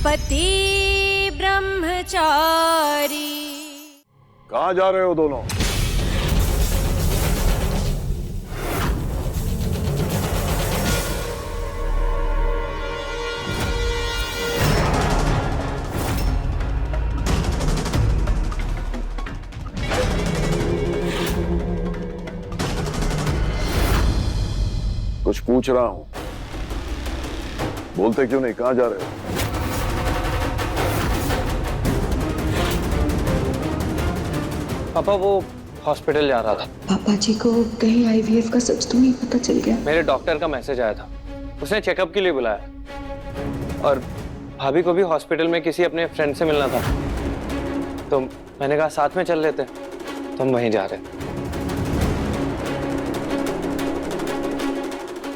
पति ब्रह्मचारी। कहाँ जा रहे हो दोनों? कुछ पूछ रहा हूं, बोलते क्यों नहीं? कहां जा रहे हो? पापा वो हॉस्पिटल जा रहा था। पापा जी को कहीं आईवीएफ का सच तो नहीं पता चल गया? मेरे डॉक्टर का मैसेज आया था, उसने चेकअप के लिए बुलाया और भाभी को भी हॉस्पिटल में किसी अपने फ्रेंड से मिलना था, तो मैंने कहा साथ में चल लेते, तो हम वहीं जा रहे।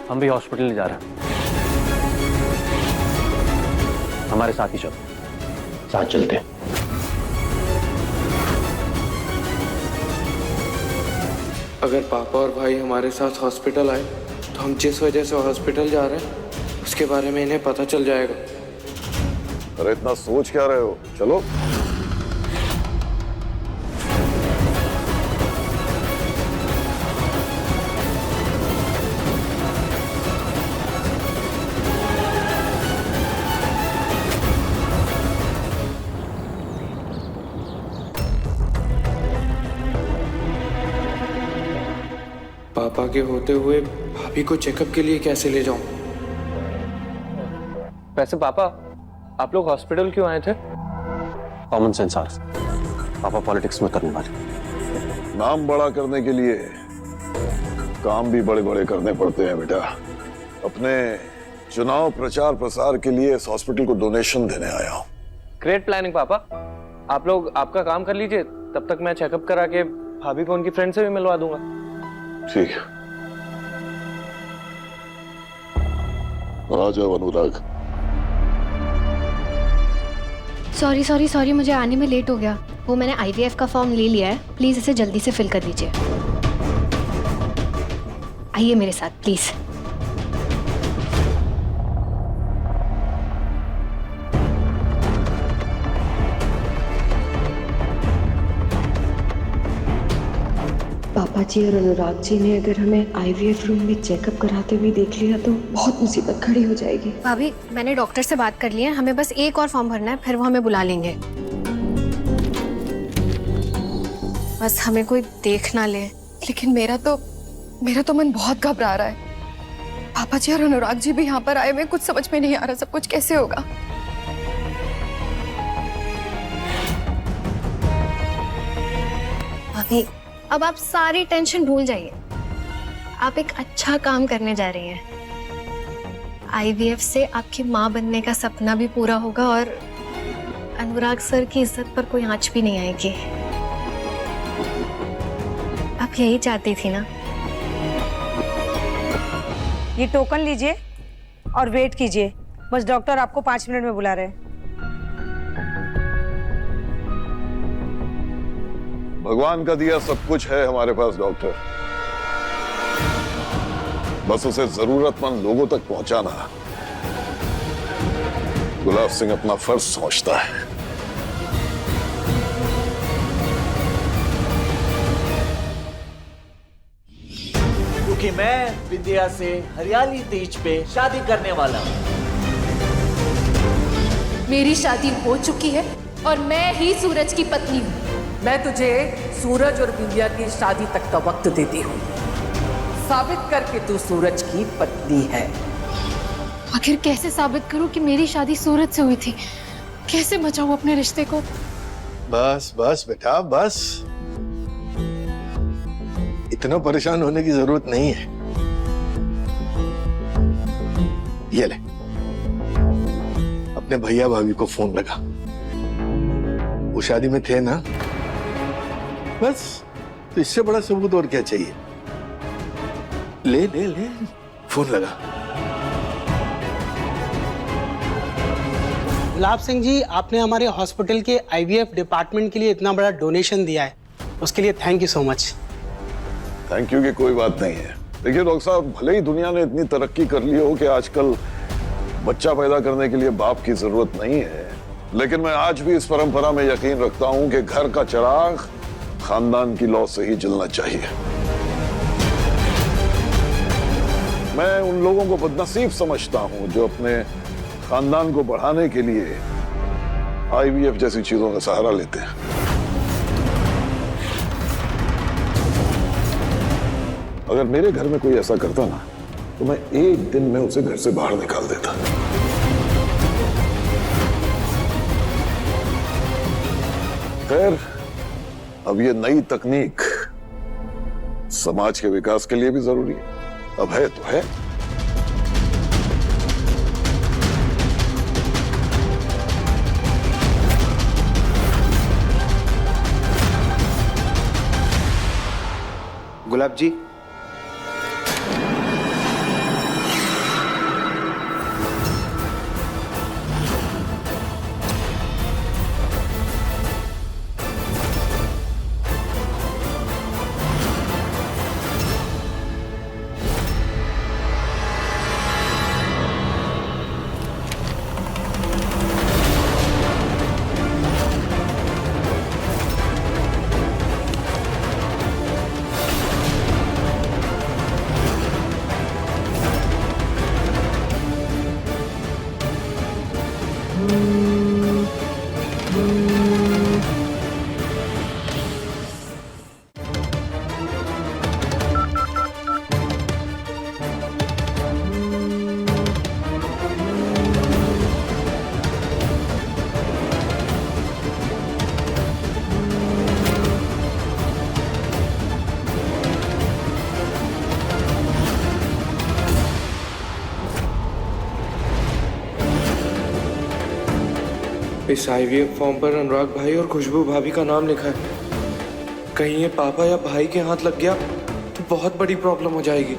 हम भी हॉस्पिटल जा रहे हैं, हमारे साथ ही चलो। साथ चलते हैं। अगर पापा और भाई हमारे साथ हॉस्पिटल आए तो हम जिस वजह से हॉस्पिटल जा रहे हैं उसके बारे में इन्हें पता चल जाएगा। अरे इतना सोच क्या रहे हो? चलो। पापा के होते हुए भाभी को चेकअप के लिए कैसे ले जाऊं? वैसे पापा आप लोग हॉस्पिटल क्यों आए थे? कॉमन सेंस आर्स, पापा पॉलिटिक्स में करने वाले। नाम बड़ा करने के लिए काम भी बड़े बड़े करने पड़ते हैं बेटा। अपने चुनाव प्रचार प्रसार के लिए इस हॉस्पिटल को डोनेशन देने आया हूं। ग्रेट प्लानिंग पापा। आप लोग आपका काम कर लीजिए, तब तक मैं चेकअप करा के भाभी को उनकी फ्रेंड से भी मिलवा दूंगा। ठीक है, आ जाओ अनुराग। सॉरी मुझे आने में लेट हो गया। वो मैंने आईवीएफ का फॉर्म ले लिया है, प्लीज इसे जल्दी से फिल कर दीजिए। आइए मेरे साथ प्लीज। पापा जी और अनुराग जी ने अगर हमें आईवीएफ रूम में चेकअप कराते हुए देख लिया तो बहुत मुसीबत खड़ी हो जाएगी। भाभी मैंने डॉक्टर से बात कर ली है, हमें बस एक और फॉर्म भरना है, फिर वो हमें बुला लेंगे। बस हमें कोई देख ना ले। लेकिन मेरा तो मन बहुत घबरा रहा है। पापा जी और अनुराग जी भी यहाँ पर आए हुए, कुछ समझ में नहीं आ रहा सब कुछ कैसे होगा। भाभी अब आप सारी टेंशन भूल जाइए। आप एक अच्छा काम करने जा रही हैं। आईवीएफ से आपकी माँ बनने का सपना भी पूरा होगा और अनुराग सर की इज्जत पर कोई आंच भी नहीं आएगी। आप यही चाहती थी ना? ये टोकन लीजिए और वेट कीजिए, बस डॉक्टर आपको 5 मिनट में बुला रहे हैं। भगवान का दिया सब कुछ है हमारे पास डॉक्टर, बस उसे जरूरतमंद लोगों तक पहुंचाना गुलाब सिंह अपना फर्ज समझता है। क्योंकि मैं विद्या से हरियाली तीज पे शादी करने वाला हूँ। मेरी शादी हो चुकी है और मैं ही सूरज की पत्नी हूँ। मैं तुझे सूरज और विद्या की शादी तक का वक्त देती हूँ। साबित करके तू सूरज की पत्नी है। आखिर कैसे साबित करूं कि मेरी शादी सूरज से हुई थी? कैसे बचाऊं अपने रिश्ते को? बस बस बेटा बस, इतना परेशान होने की जरूरत नहीं है। ये ले, अपने भैया भाभी को फोन लगा। वो शादी में थे ना, बस तो इससे बड़ा सबूत और क्या चाहिए। ले ले ले, फोन लगा। गुलाब सिंह जी, आपने हमारे हॉस्पिटल के आईवीएफ डिपार्टमेंट के लिए इतना बड़ा डोनेशन दिया है, उसके लिए thank you so much. Thank you की कोई बात नहीं है। देखिए डॉक्टर साहब, भले ही दुनिया ने इतनी तरक्की कर ली हो कि आजकल बच्चा पैदा करने के लिए बाप की जरूरत नहीं है, लेकिन मैं आज भी इस परंपरा में यकीन रखता हूं कि घर का चिराग खानदान की लौ से ही जलना चाहिए। मैं उन लोगों को बदनसीब समझता हूं जो अपने खानदान को बढ़ाने के लिए IVF जैसी चीजों का सहारा लेते हैं। अगर मेरे घर में कोई ऐसा करता ना तो मैं एक दिन में उसे घर से बाहर निकाल देता। खैर, अब ये नई तकनीक समाज के विकास के लिए भी जरूरी है। अब है तो है। गुलाब जी, इस IVF फॉर्म पर अनुराग भाई और खुशबू भाभी का नाम लिखा है। कहीं ये पापा या भाई के हाथ लग गया तो बहुत बड़ी प्रॉब्लम हो जाएगी।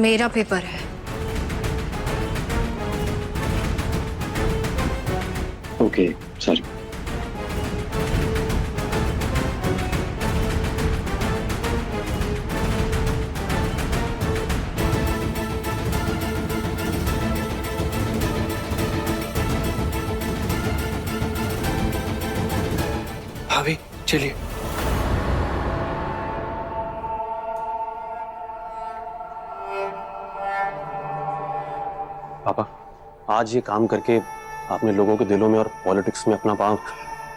मेरा पेपर है। Okay, sorry. भाभी चलिए। पापा, आज ये काम करके आपने लोगों के दिलों में और पॉलिटिक्स में अपना पांव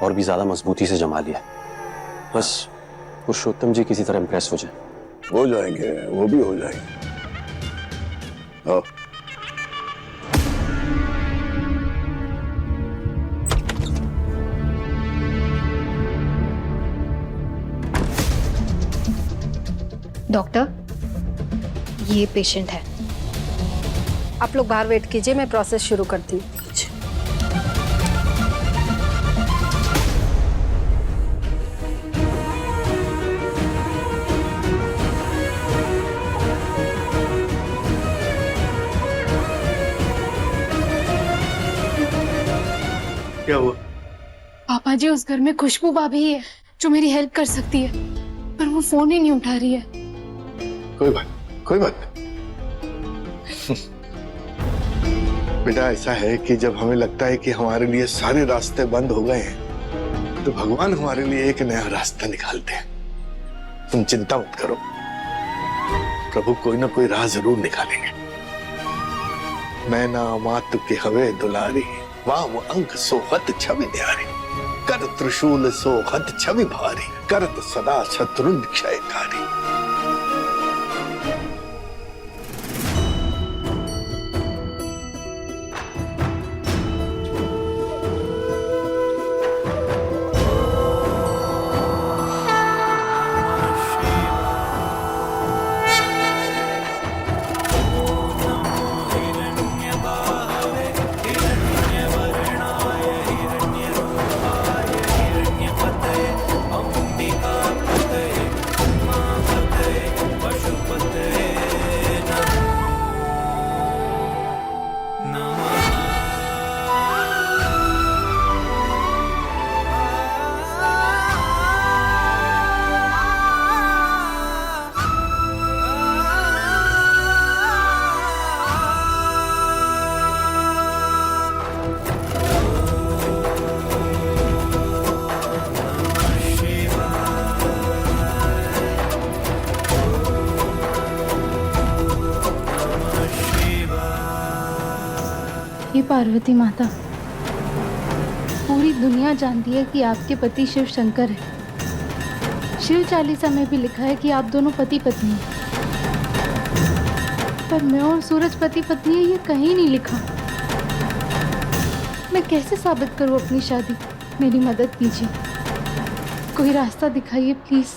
और भी ज्यादा मजबूती से जमा लिया। बस पुरुषोत्तम जी किसी तरह इम्प्रेस हो जाए। हो जाएंगे, वो भी हो जाएंगे। आओ। डॉक्टर, ये पेशेंट है। आप लोग बाहर वेट कीजिए, मैं प्रोसेस शुरू करती हूँ। क्या हुआ? पापा जी, उस घर में खुशबू भाभी है जो मेरी हेल्प कर सकती है, पर वो फोन ही नहीं उठा रही है। कोई बात बेटा, ऐसा है कि जब हमें लगता है कि हमारे लिए सारे रास्ते बंद हो गए हैं तो भगवान हमारे लिए एक नया रास्ता निकालते हैं। तुम चिंता मत करो, प्रभु कोई ना कोई राह जरूर निकालेंगे। मैं ना मातु के हवे दुलारी, वाम अंक सोहत छवि न्यारी, कर त्रिशूल सोहत छवि भारी, करत सदा शत्रु क्षयकारी। हे पार्वती माता, पूरी दुनिया जानती है कि आपके पति शिव शंकर है। शिव चालीसा में भी लिखा है कि आप दोनों पति पत्नी हैं। पर मैं और सूरज पति पत्नी है, ये कहीं नहीं लिखा। मैं कैसे साबित करूं अपनी शादी? मेरी मदद कीजिए, कोई रास्ता दिखाइए प्लीज।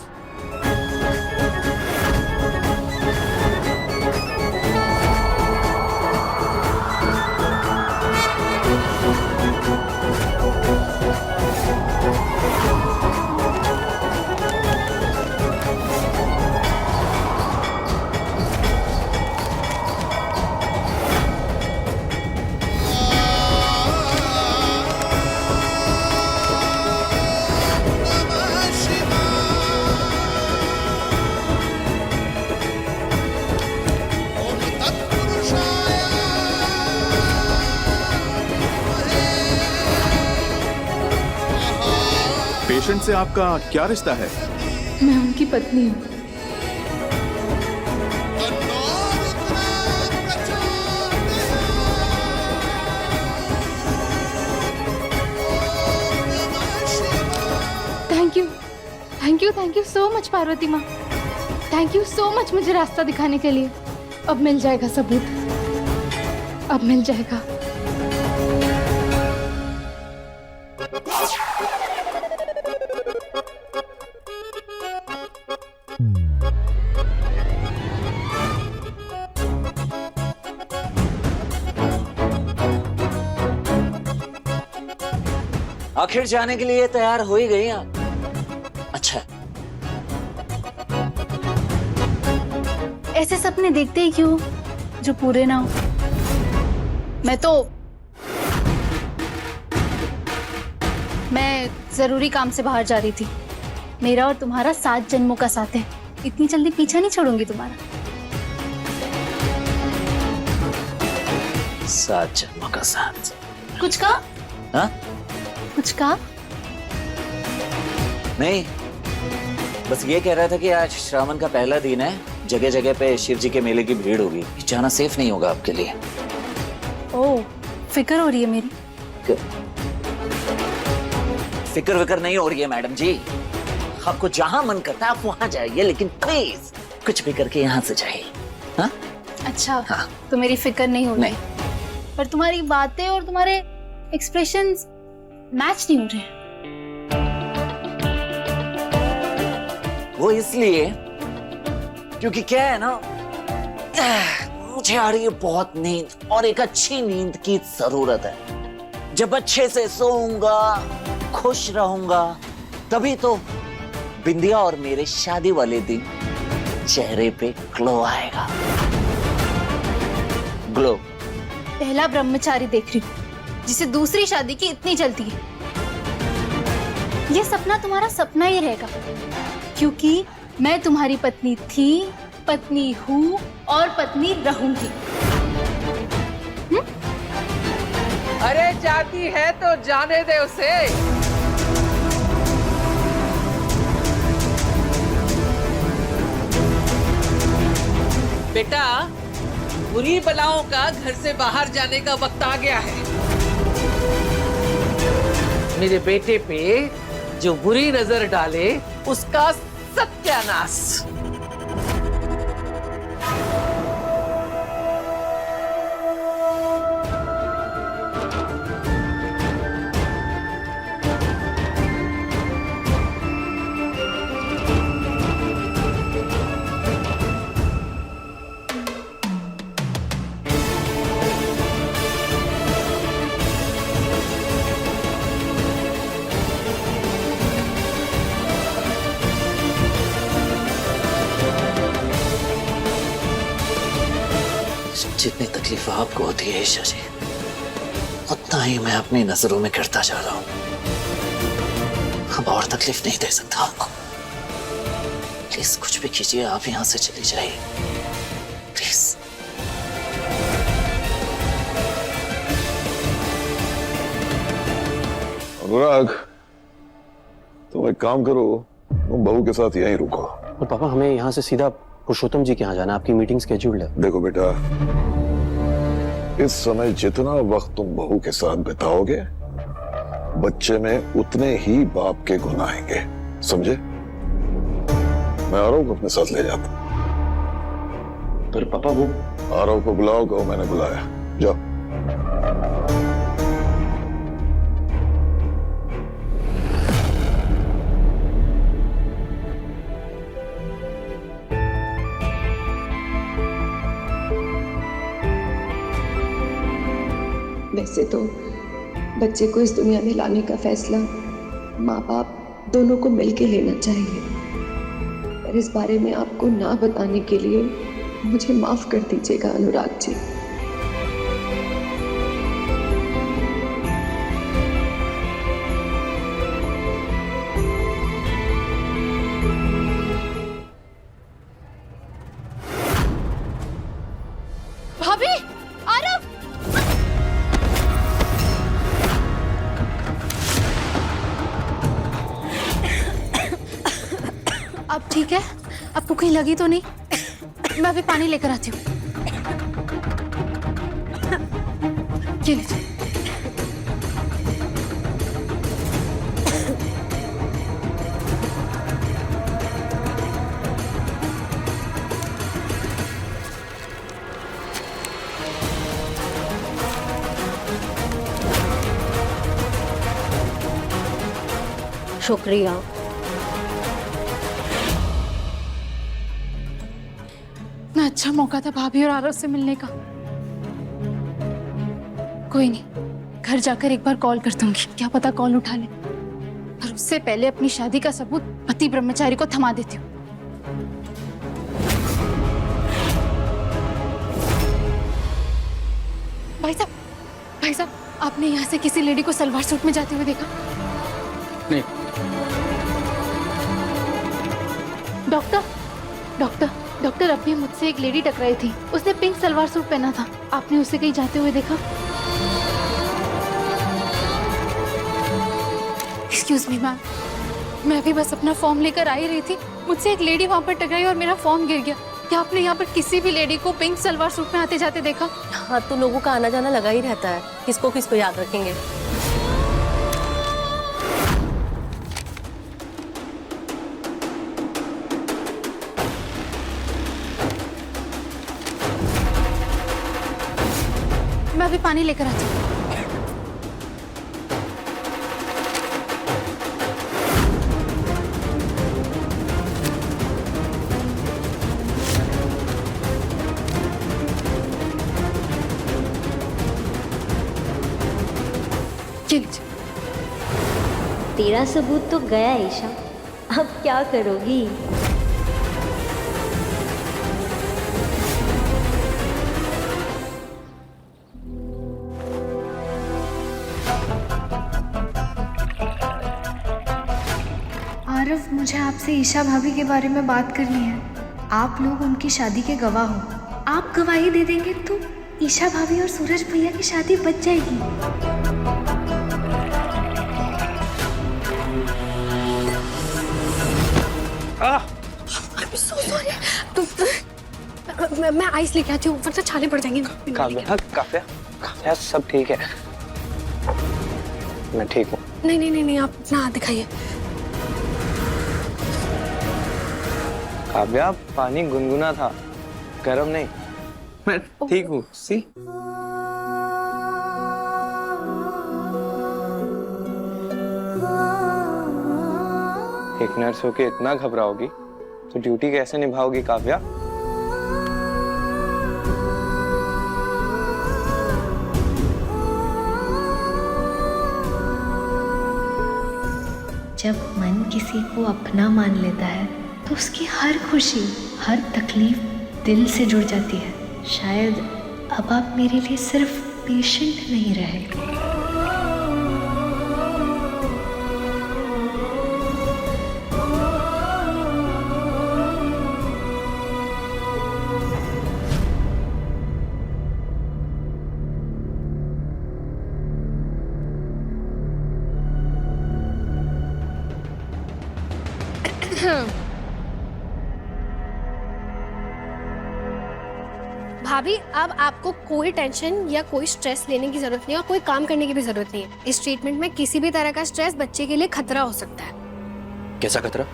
पेशेंट से आपका क्या रिश्ता है? मैं उनकी पत्नी हूँ। Thank you so much Parvati माँ। थैंक यू सो मच मुझे रास्ता दिखाने के लिए। अब मिल जाएगा सबूत, अब मिल जाएगा। आखिर जाने के लिए तैयार हो ही गई आप। अच्छा, ऐसे सपने देखते ही क्यों जो पूरे ना हो? मैं जरूरी काम से बाहर जा रही थी। मेरा और तुम्हारा 7 जन्मों का साथ है। इतनी जल्दी पीछा नहीं छोड़ूंगी तुम्हारा। 7 जन्मों का साथ। कुछ कहा? हाँ? कुछ कहा? नहीं, बस ये कह रहा था कि आज श्रावण का पहला दिन है, जगह जगह पे शिव जी के मेले की भीड़ होगी, जाना सेफ नहीं होगा आपके लिए। ओह, फिक्र हो रही है मेरी। फिक्र विक्र नहीं हो रही है मैडम जी। आपको जहां मन करता है आप वहां जाइए, लेकिन प्लीज कुछ भी करके यहाँ से जाइए। हाँ? अच्छा, हाँ। तो मेरी फिक्र नहीं हो रही। नहीं। पर तुम्हारी बातें और तुम्हारे एक्सप्रेशंस मैच नहीं हो रहे हैं। वो इसलिए क्योंकि क्या है ना, मुझे आ रही है बहुत नींद, और एक अच्छी नींद की जरूरत है। जब अच्छे से सोऊंगा, खुश रहूंगा, तभी तो बिंदिया और मेरे शादी वाले दिन चेहरे पे ग्लो आएगा। ग्लो। पहला ब्रह्मचारी देख रही हूँ जिसे दूसरी शादी की इतनी जल्दी है। ये सपना तुम्हारा सपना ही रहेगा, क्योंकि मैं तुम्हारी पत्नी थी, पत्नी हूँ और पत्नी रहूंगी। अरे जाती है तो जाने दे उसे। बेटा, बुरी बलाओं का घर से बाहर जाने का वक्त आ गया है। मेरे बेटे पे जो बुरी नजर डाले उसका सत्यानाश। जितनी तकलीफ आपको होती है ईशा जी, उतना ही मैं अपनी नजरों में गिरता जा रहा हूं। अब और तकलीफ नहीं दे सकता आपको। प्लीज कुछ भी कीजिए, आप यहां से चली जाइए प्लीज। अनुराग, तुम एक काम करो, तुम बहू के साथ यहीं रुको। और पापा, हमें यहाँ से सीधा पुरुषोत्तम जी के यहाँ जाना, आपकी मीटिंग स्केड्यूल्ड है। देखो बेटा, इस समय जितना वक्त तुम बहू के साथ बिताओगे, बच्चे में उतने ही बाप के गुण आएंगे, समझे? मैं आरव को अपने साथ ले जाता। पर पापा वो आरव को बुलाओ, कहो मैंने बुलाया। जाओ। वैसे तो बच्चे को इस दुनिया में लाने का फैसला माँ बाप दोनों को मिलके लेना चाहिए, पर इस बारे में आपको ना बताने के लिए मुझे माफ कर दीजिएगा अनुराग जी। भाभी, आरव! अब ठीक है? आपको कहीं लगी तो नहीं? मैं अभी पानी लेकर आती हूँ। ये लीजिए। शुक्रिया। इतना अच्छा मौका था भाभी और आरव से मिलने का। कोई नहीं, घर जाकर एक बार कॉल कर दूंगी, क्या पता कॉल उठा ले। पर उससे पहले अपनी शादी का सबूत पति ब्रह्मचारी को थमा देती हूँ। भाई साहब, आपने यहाँ से किसी लेडी को सलवार सूट में जाते हुए देखा? नहीं। डॉक्टर अभी मुझसे एक लेडी टकराई थी, उसने पिंक सलवार सूट पहना था। आपने उसे कहीं जाते हुए देखा? एक्सक्यूज मी मैम, मैं भी बस अपना फॉर्म लेकर आ ही रही थी, मुझसे एक लेडी वहाँ पर टकराई और मेरा फॉर्म गिर गया। क्या आपने यहाँ पर किसी भी लेडी को पिंक सलवार सूट में आते जाते देखा? हाँ, तो लोगों का आना जाना लगा ही रहता है, किसको किसको याद रखेंगे। मैं अभी पानी लेकर आती हूँ। तेरा सबूत तो गया ईशा, अब क्या करोगी? आरव, मुझे आपसे ईशा भाभी के बारे में बात करनी है। आप लोग उनकी शादी के गवाह हो। आप गवाही दे देंगे तो ईशा भाभी और सूरज भैया की शादी बच जाएगी। so sorry. मैं आइस लेके आती हूँ, वरना छाले पड़ जाएंगे। काव्या, सब ठीक है, मैं ठीक हूँ। नहीं, आप अपना हाथ दिखाइए। काव्या, पानी गुनगुना था, गर्म नहीं। मैं ठीक हूँ। सी एक नर्स होके इतना घबराओगी तो ड्यूटी कैसे निभाओगी काव्या? जब मन किसी को अपना मान लेता है तो उसकी हर खुशी, हर तकलीफ दिल से जुड़ जाती है। शायद अब आप मेरे लिए सिर्फ पेशेंट नहीं रहे। भाभी अब आपको कोई टेंशन या कोई स्ट्रेस लेने की जरूरत नहीं है और कोई काम करने की भी जरूरत नहीं है। इस ट्रीटमेंट में किसी भी तरह का स्ट्रेस बच्चे के लिए खतरा हो सकता है। कैसा खतरा?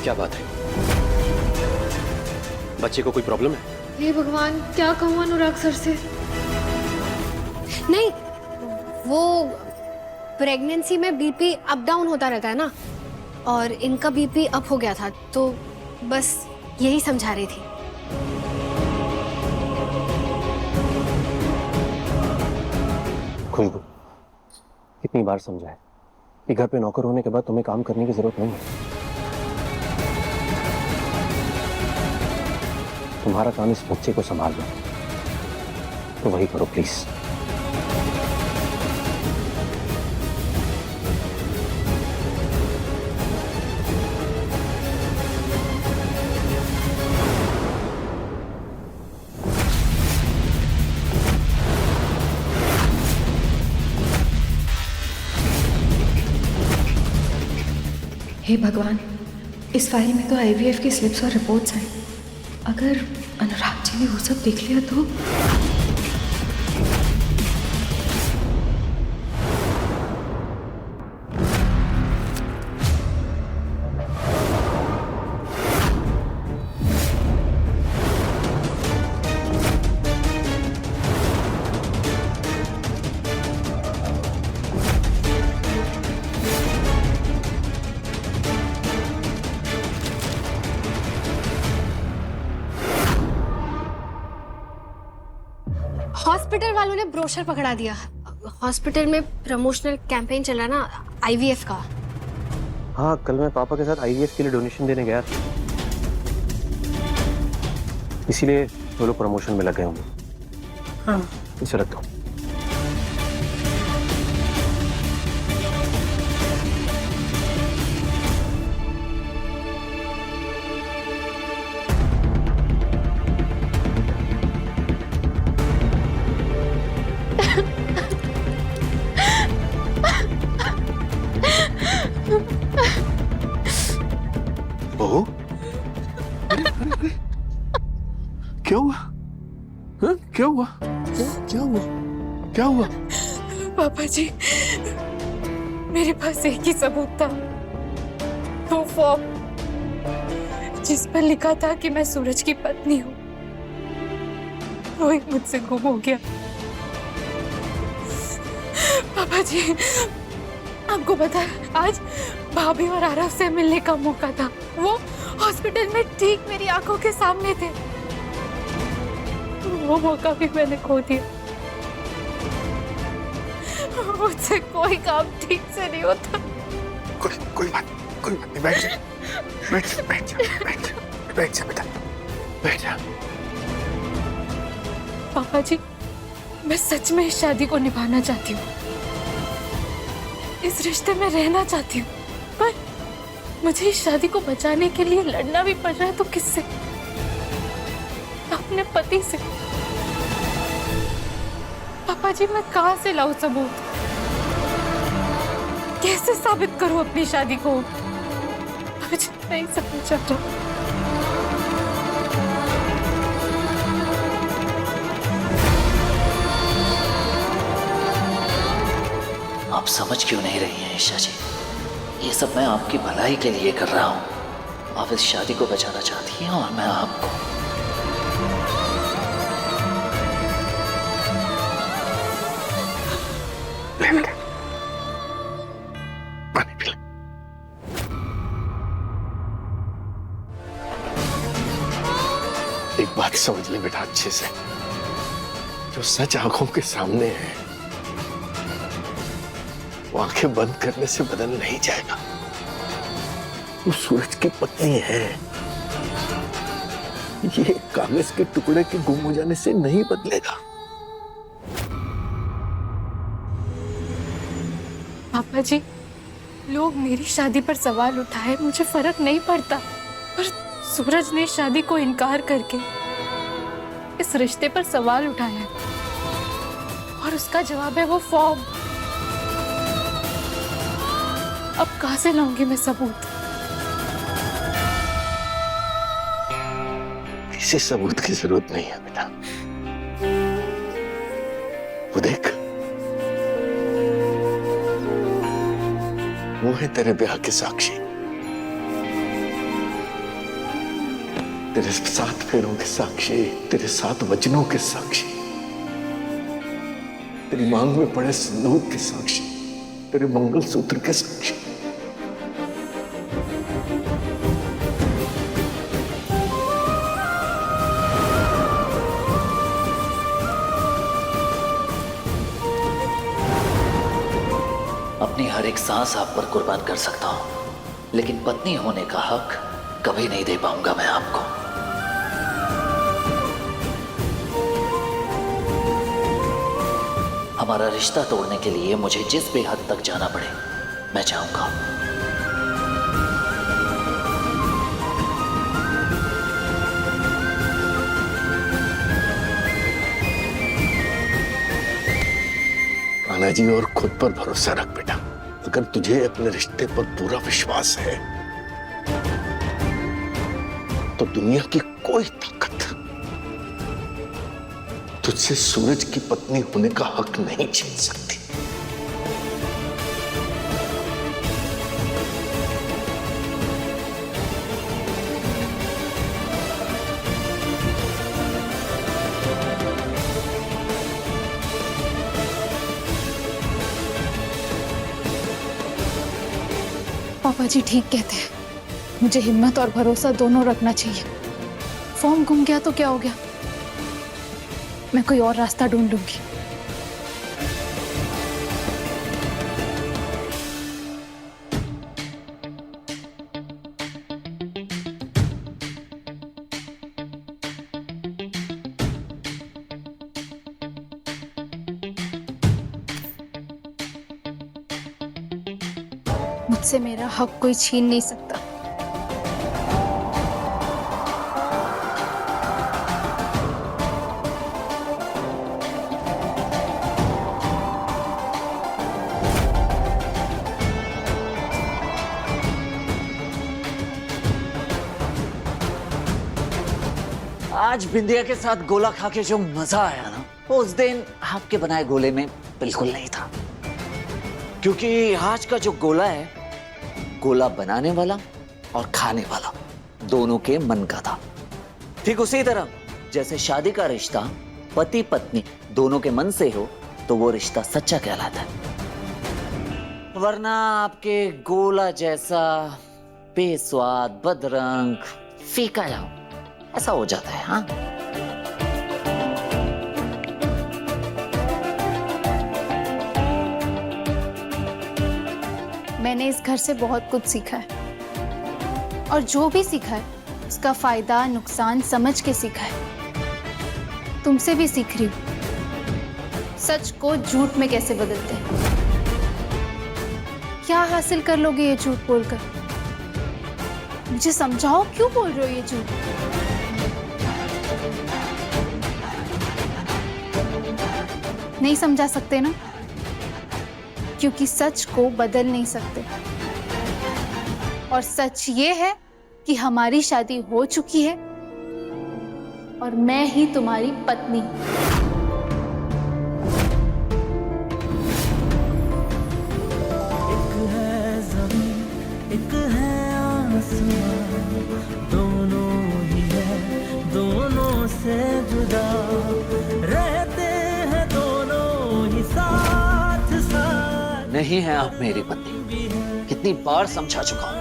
क्या बात है? बच्चे को कोई प्रॉब्लम है? हे भगवान, क्या कहूँ अनुराग सर से। नहीं, वो प्रेगनेंसी में बीपी अप डाउन होता रहता है ना, और इनका बीपी अप हो गया था, तो बस यही समझा रही थी। खुशबू, कितनी बार समझाए कि घर पे नौकर होने के बाद तुम्हें काम करने की जरूरत नहीं है। तुम्हारा काम इस बच्चे को संभालना, तो वही करो प्लीज। हे भगवान, इस फाइल में तो आईवीएफ की स्लिप्स और रिपोर्ट्स हैं। अगर अनुराग जी ने वो सब देख लिया तो? हॉस्पिटल वालों ने ब्रोशर पकड़ा दिया। हॉस्पिटल में प्रमोशनल कैंपेन चल रहा ना आईवीएफ का। हाँ, कल मैं पापा के साथ आईवीएफ के लिए डोनेशन देने गया था, इसीलिए वो लोग प्रमोशन में लग गए होंगे। हाँ, इसे रख दो। बहू, क्या हुआ? हाँ? क्या हुआ? क्या हुआ? क्या हुआ? पापा जी, मेरे पास एक ही सबूत था, वो फॉर्म जिस पर लिखा था कि मैं सूरज की पत्नी हूँ, वो ही मुझसे गुम हो गया। पापा जी, आपको पता है, आज भाभी और आरव से मिलने का मौका था। वो हॉस्पिटल में ठीक मेरी आंखों के सामने थे। वो मौका भी मैंने खो दिया। मुझसे कोई काम ठीक से नहीं होता। कोई बात नहीं, बैठ जा, बैठ जा बेटा, बैठ जा। पापा जी, मैं सच में इस शादी को निभाना चाहती हूँ, इस रिश्ते में रहना चाहती हूँ, पर मुझे इस शादी को बचाने के लिए लड़ना भी पड़ रहा है। तो किससे? अपने पति से। पापा जी, मैं कहाँ से लाऊं सबूत? कैसे साबित करूं अपनी शादी को? मुझे नहीं समझ आ रहा। आप समझ क्यों नहीं रही हैं ईशा जी? ये सब मैं आपकी भलाई के लिए कर रहा हूँ। आप इस शादी को बचाना चाहती हैं और मैं आपको। ले बेटा, पानी पी ले। एक बात समझ ले बेटा अच्छे से, जो सच आंखों के सामने है वो आंखें बंद करने से बदल नहीं जाएगा। वो सूरज की पत्नी है, ये कागज के टुकड़े के गुम हो जाने से नहीं बदलेगा। पापा जी, लोग मेरी शादी पर सवाल उठाए, मुझे फर्क नहीं पड़ता, पर सूरज ने शादी को इनकार करके इस रिश्ते पर सवाल उठाया, और उसका जवाब है वो फॉर्म। अब कहां से लाऊंगी मैं सबूत? किसी सबूत की जरूरत नहीं है बेटा। वो देख, वो है तेरे ब्याह के साक्षी, तेरे 7 फेरों के साक्षी, तेरे 7 वचनों के साक्षी, तेरी मांग में पड़े सिंदूर के साक्षी, तेरे मंगलसूत्र के साक्षी। अपनी हर एक सांस आप पर कुर्बान कर सकता हूं, लेकिन पत्नी होने का हक कभी नहीं दे पाऊंगा मैं आपको। हमारा रिश्ता तोड़ने के लिए मुझे जिस भी हद तक जाना पड़े मैं जाऊंगा। कान्हा जी, और खुद पर भरोसा रख बेटा। अगर तुझे अपने रिश्ते पर पूरा विश्वास है तो दुनिया की कोई ताकत तुझसे सूरज की पत्नी होने का हक नहीं छीन सकती। पापा जी ठीक कहते हैं, मुझे हिम्मत और भरोसा दोनों रखना चाहिए। फॉर्म गुम गया तो क्या हो गया, मैं कोई और रास्ता ढूंढ लूंगी। मुझसे मेरा हक कोई छीन नहीं सकता। आज बिंदिया के साथ गोला खा के जो मजा आया ना, वो उस दिन आपके बनाए गोले में बिल्कुल नहीं था। क्योंकि आज का जो गोला है, गोला बनाने वाला और खाने वाला दोनों के मन का था। ठीक उसी तरह जैसे शादी का रिश्ता पति पत्नी दोनों के मन से हो तो वो रिश्ता सच्चा कहलाता है। वरना आपके गोला जैसा बेस्वाद, बदरंग, फीका जाओ ऐसा हो जाता है। हाँ, मैंने इस घर से बहुत कुछ सीखा है और जो भी सीखा है उसका फायदा नुकसान समझ के सीखा है। तुमसे भी सीख रही हूँ सच को झूठ में कैसे बदलते हैं। क्या हासिल कर लोगे ये झूठ बोलकर? मुझे समझाओ, क्यों बोल रहे हो ये झूठ? नहीं समझा सकते ना, क्योंकि सच को बदल नहीं सकते। और सच ये है कि हमारी शादी हो चुकी है और मैं ही तुम्हारी पत्नी हूं। एक है ज़मीन, एक है आसमां, दोनों ही है, दोनों से जुदा रहते हैं दोनों ही साथ साथ। नहीं है आप मेरी पत्नी, कितनी बार समझा चुका हूं।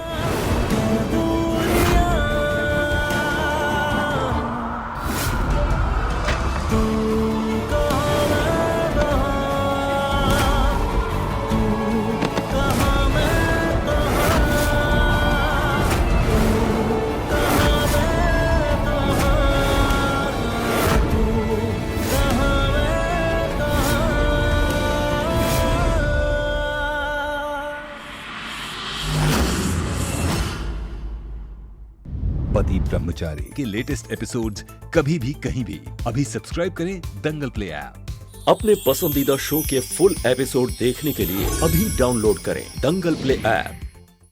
पति ब्रह्मचारी के लेटेस्ट एपिसोड्स कभी भी कहीं भी अभी सब्सक्राइब करें दंगल प्ले ऐप। अपने पसंदीदा शो के फुल एपिसोड देखने के लिए अभी डाउनलोड करें दंगल प्ले ऐप।